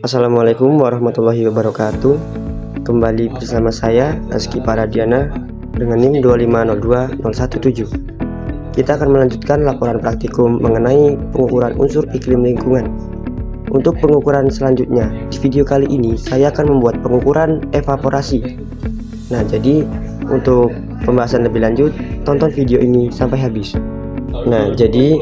Assalamualaikum warahmatullahi wabarakatuh. Kembali bersama saya Rizky Paradiana dengan NIM 2502017. Kita akan melanjutkan laporan praktikum mengenai pengukuran unsur iklim lingkungan. Untuk pengukuran selanjutnya, di video kali ini saya akan membuat pengukuran evaporasi. Nah, jadi untuk pembahasan lebih lanjut, tonton video ini sampai habis. Nah, jadi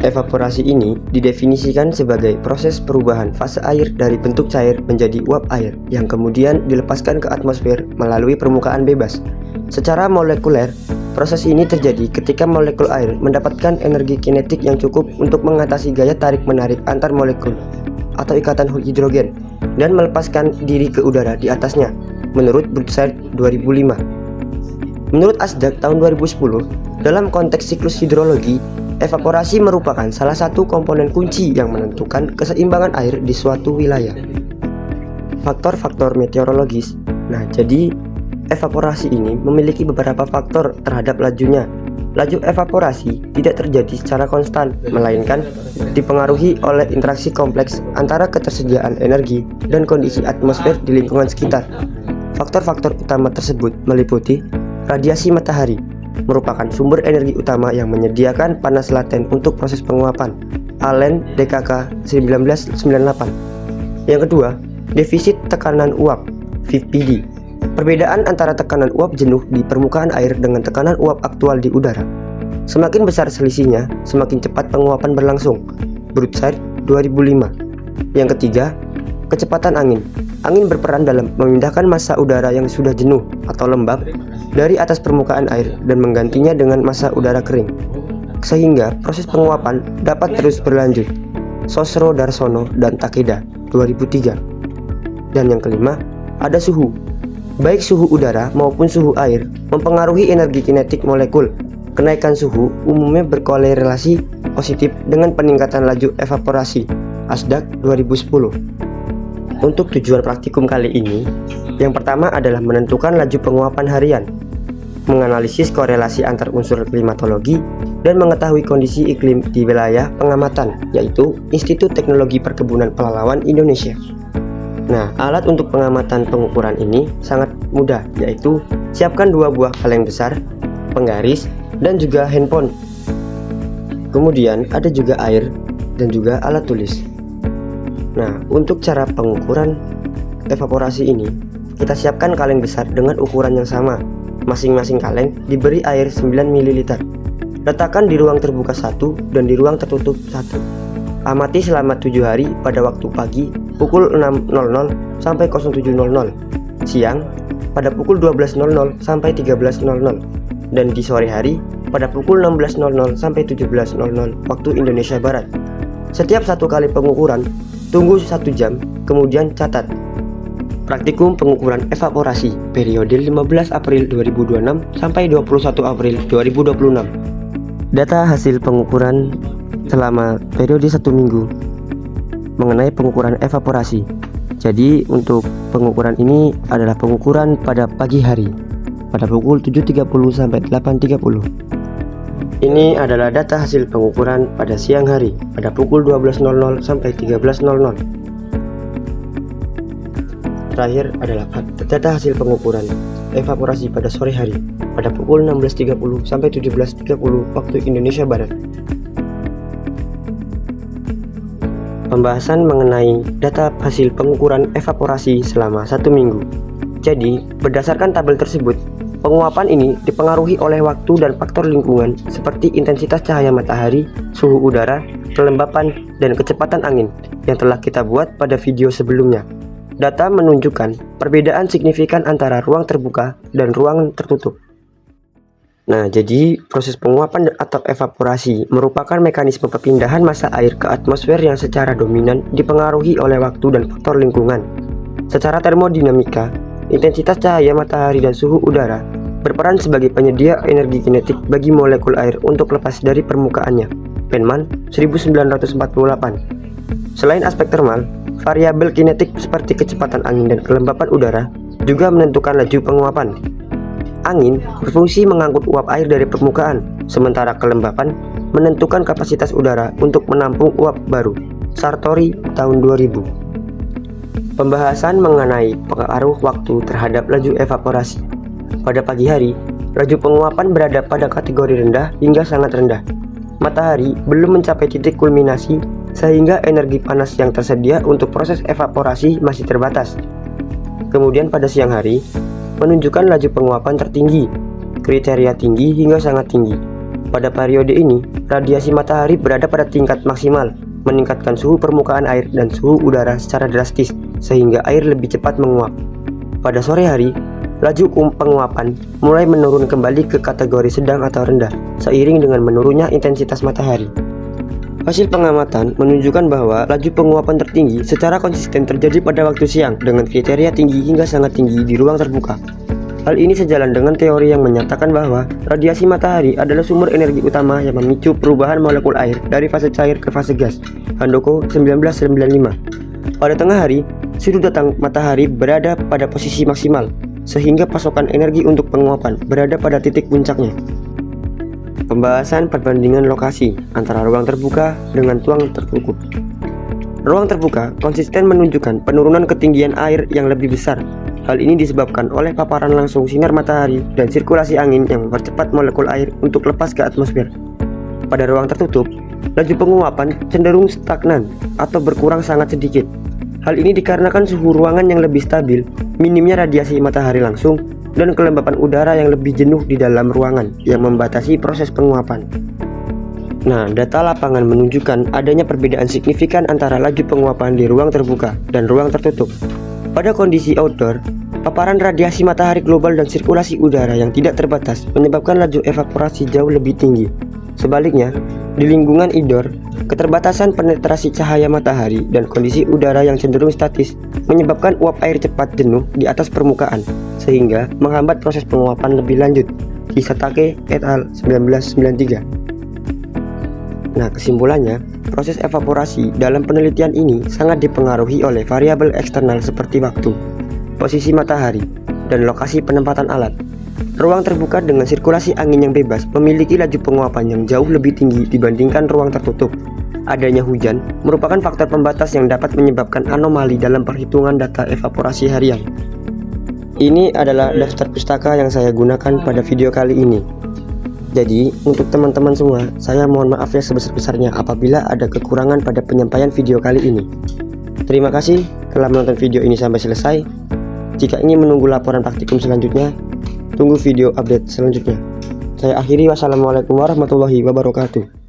evaporasi ini didefinisikan sebagai proses perubahan fase air dari bentuk cair menjadi uap air yang kemudian dilepaskan ke atmosfer melalui permukaan bebas. Secara molekuler, proses ini terjadi ketika molekul air mendapatkan energi kinetik yang cukup untuk mengatasi gaya tarik-menarik antar molekul atau ikatan hidrogen dan melepaskan diri ke udara di atasnya, menurut Brookside 2005. Menurut Asdak tahun 2010, dalam konteks siklus hidrologi, evaporasi merupakan salah satu komponen kunci yang menentukan keseimbangan air di suatu wilayah. Faktor-faktor meteorologis. Nah, jadi evaporasi ini memiliki beberapa faktor terhadap lajunya. Laju evaporasi tidak terjadi secara konstan, melainkan dipengaruhi oleh interaksi kompleks antara ketersediaan energi dan kondisi atmosfer di lingkungan sekitar. Faktor-faktor utama tersebut meliputi radiasi matahari, merupakan sumber energi utama yang menyediakan panas laten untuk proses penguapan. Allen DKK 1998. Yang kedua, defisit tekanan uap (VPD). Perbedaan antara tekanan uap jenuh di permukaan air dengan tekanan uap aktual di udara. Semakin besar selisihnya, semakin cepat penguapan berlangsung. Brookside 2005. Yang ketiga, kecepatan angin. Angin berperan dalam memindahkan massa udara yang sudah jenuh atau lembab dari atas permukaan air dan menggantinya dengan massa udara kering, sehingga proses penguapan dapat terus berlanjut. Sosro Darsono dan Takeda 2003. Dan yang kelima, ada suhu. Baik suhu udara maupun suhu air mempengaruhi energi kinetik molekul. Kenaikan suhu umumnya berkorelasi positif dengan peningkatan laju evaporasi. Asdak 2010. Untuk tujuan praktikum kali ini, yang pertama adalah menentukan laju penguapan harian, menganalisis korelasi antar unsur klimatologi, dan mengetahui kondisi iklim di wilayah pengamatan, yaitu Institut Teknologi Perkebunan Pelalawan Indonesia. Nah, alat untuk pengamatan pengukuran ini sangat mudah, yaitu siapkan 2 buah kaleng besar, penggaris, dan juga handphone. Kemudian ada juga air dan juga alat tulis. Nah, untuk cara pengukuran evaporasi ini, kita siapkan kaleng besar dengan ukuran yang sama. Masing-masing kaleng diberi air 9 ml. Letakkan di ruang terbuka 1 dan di ruang tertutup 1. Amati selama 7 hari pada waktu pagi pukul 6.00 sampai 07.00, siang pada pukul 12.00 sampai 13.00, dan di sore hari pada pukul 16.00 sampai 17.00 waktu Indonesia Barat. Setiap 1 kali pengukuran, tunggu 1 jam, kemudian catat. Praktikum pengukuran evaporasi periode 15 April 2026 sampai 21 April 2026. Data hasil pengukuran selama periode 1 minggu mengenai pengukuran evaporasi. Jadi untuk pengukuran ini adalah pengukuran pada pagi hari pada pukul 7.30 sampai 8.30. Ini adalah data hasil pengukuran pada siang hari pada pukul 12.00 sampai 13.00. Terakhir adalah data hasil pengukuran evaporasi pada sore hari pada pukul 16.30 sampai 17.30 waktu Indonesia Barat. Pembahasan mengenai data hasil pengukuran evaporasi selama 1 minggu. Jadi, berdasarkan tabel tersebut, penguapan ini dipengaruhi oleh waktu dan faktor lingkungan seperti intensitas cahaya matahari, suhu udara, kelembapan, dan kecepatan angin yang telah kita buat pada video sebelumnya. Data menunjukkan perbedaan signifikan antara ruang terbuka dan ruang tertutup. Nah, jadi proses penguapan atau evaporasi merupakan mekanisme perpindahan massa air ke atmosfer yang secara dominan dipengaruhi oleh waktu dan faktor lingkungan. Secara termodinamika, intensitas cahaya matahari dan suhu udara berperan sebagai penyedia energi kinetik bagi molekul air untuk lepas dari permukaannya. Penman 1948. Selain aspek termal, variabel kinetik seperti kecepatan angin dan kelembapan udara juga menentukan laju penguapan. Angin berfungsi mengangkut uap air dari permukaan, sementara kelembapan menentukan kapasitas udara untuk menampung uap baru. Sartori tahun 2000. Pembahasan mengenai pengaruh waktu terhadap laju evaporasi. Pada pagi hari, laju penguapan berada pada kategori rendah hingga sangat rendah. Matahari belum mencapai titik kulminasi sehingga energi panas yang tersedia untuk proses evaporasi masih terbatas. Kemudian pada siang hari, menunjukkan laju penguapan tertinggi, kriteria tinggi hingga sangat tinggi. Pada periode ini, radiasi matahari berada pada tingkat maksimal, meningkatkan suhu permukaan air dan suhu udara secara drastis, sehingga air lebih cepat menguap. Pada sore hari, laju penguapan mulai menurun kembali ke kategori sedang atau rendah, seiring dengan menurunnya intensitas matahari. Hasil pengamatan menunjukkan bahwa laju penguapan tertinggi secara konsisten terjadi pada waktu siang dengan kriteria tinggi hingga sangat tinggi di ruang terbuka. Hal ini sejalan dengan teori yang menyatakan bahwa radiasi matahari adalah sumber energi utama yang memicu perubahan molekul air dari fase cair ke fase gas. Handoko 1995. Pada tengah hari, sudut datang matahari berada pada posisi maksimal, sehingga pasokan energi untuk penguapan berada pada titik puncaknya. Pembahasan perbandingan lokasi antara ruang terbuka dengan ruang tertutup. Ruang terbuka konsisten menunjukkan penurunan ketinggian air yang lebih besar. Hal ini disebabkan oleh paparan langsung sinar matahari dan sirkulasi angin yang mempercepat molekul air untuk lepas ke atmosfer. Pada ruang tertutup, laju penguapan cenderung stagnan atau berkurang sangat sedikit. Hal ini dikarenakan suhu ruangan yang lebih stabil, minimnya radiasi matahari langsung, dan kelembapan udara yang lebih jenuh di dalam ruangan yang membatasi proses penguapan. Nah, data lapangan menunjukkan adanya perbedaan signifikan antara laju penguapan di ruang terbuka dan ruang tertutup. Pada kondisi outdoor, paparan radiasi matahari global dan sirkulasi udara yang tidak terbatas menyebabkan laju evaporasi jauh lebih tinggi. Sebaliknya, di lingkungan indoor, keterbatasan penetrasi cahaya matahari dan kondisi udara yang cenderung statis menyebabkan uap air cepat jenuh di atas permukaan, sehingga menghambat proses penguapan lebih lanjut. Kisatake et al. 1993. Nah, kesimpulannya, proses evaporasi dalam penelitian ini sangat dipengaruhi oleh variabel eksternal seperti waktu, posisi matahari, dan lokasi penempatan alat. Ruang terbuka dengan sirkulasi angin yang bebas memiliki laju penguapan yang jauh lebih tinggi dibandingkan ruang tertutup. Adanya hujan merupakan faktor pembatas yang dapat menyebabkan anomali dalam perhitungan data evaporasi harian. Ini adalah daftar pustaka yang saya gunakan pada video kali ini. Jadi, untuk teman-teman semua, saya mohon maaf ya sebesar-besarnya apabila ada kekurangan pada penyampaian video kali ini. Terima kasih telah menonton video ini sampai selesai. Jika ingin menunggu laporan praktikum selanjutnya, tunggu video update selanjutnya. Saya akhiri, wassalamualaikum warahmatullahi wabarakatuh.